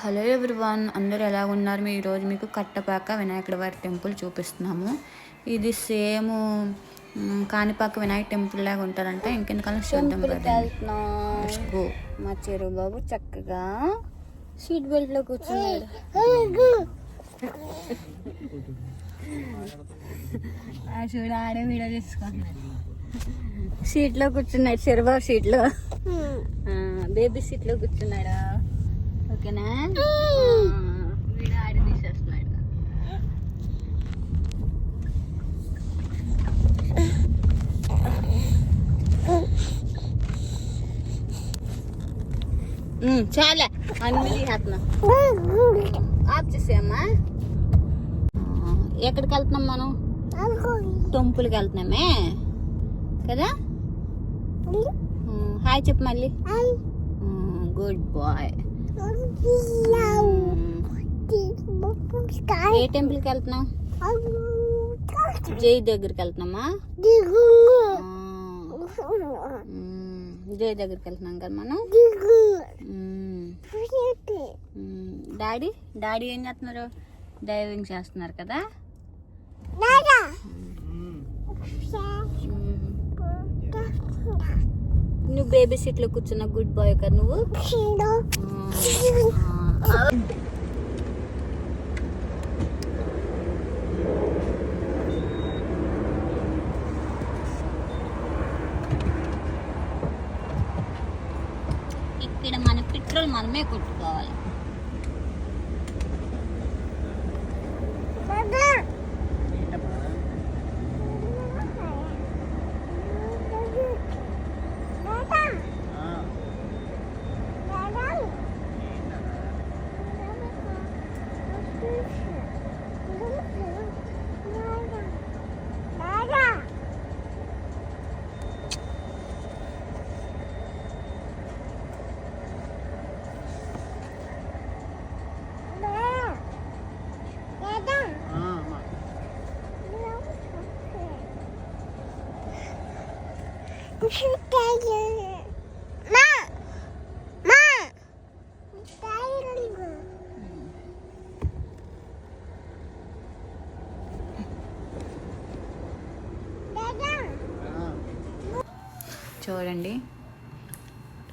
Hello everyone, అందరూ ఎలా ఉన్నారు? ఈరోజు మీకు కట్టపాక వినాయకుడి వారి టెంపుల్ చూపిస్తున్నాము. ఇది సేమ్ కాణిపాక వినాయక టెంపుల్ లాగా ఉంటారంట. ఇంకెందుకన్నా చూద్దాం కదా. మా చెరువు బాబు చక్కగా సీట్ బెల్ట్ లో కూర్చున్నాడు. చూడ ఆడే వీడియో తీసుకున్నాడు. సీట్ లో కూర్చున్నాడు, చెరువు సీట్ లో, బేబీ సీట్ లో కూర్చున్నాడు. ఓకేనా? వీడు ఆడి తీసేస్తున్నాడు. చాలా అన్ని తీసేస్తున్నాం. ఆఫ్ చేసేయమ్మా. ఎక్కడికి వెళ్తున్నాం మనం? టెంపుల్కి వెళ్తున్నామే కదా. హాయ్ చెప్పు మళ్ళీ. Good bye. ఏ టెంపుల్కి వెళ్తున్నాం? జై దగ్గరికి వెళ్తున్నామా? జై దగ్గరికి వెళ్తున్నాం కదా మనం. డాడీ డాడీ ఏం చేస్తున్నారు? డైవింగ్ చేస్తున్నారు కదా. నువ్వు బేబీ సీట్ లో కూర్చున్న గుడ్ బాయ్ కదా నువ్వు. ఇక్కడ మన పెట్రోల్ మనమే కొట్టుకోవాలి. చూడండి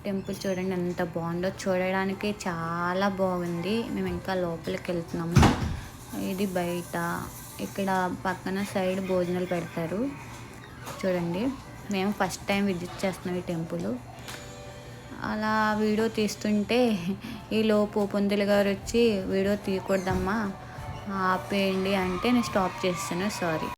టెంపుల్ చూడండి ఎంత బాగుందో. చూడడానికి చాలా బాగుంది. మేము ఇంకా లోపలికి వెళ్తున్నాము. ఇది బయట, ఇక్కడ పక్కన సైడ్ భోజనాలు పెడతారు. చూడండి మేము ఫస్ట్ టైం విజిట్ చేస్తున్నాం ఈ టెంపుల్. అలా వీడియో తీస్తుంటే ఈ లోపు పంతులు గారు వచ్చి వీడియో తీయకూడదమ్మా ఆపేయండి అంటే నేను స్టాప్ చేస్తాను. సారీ.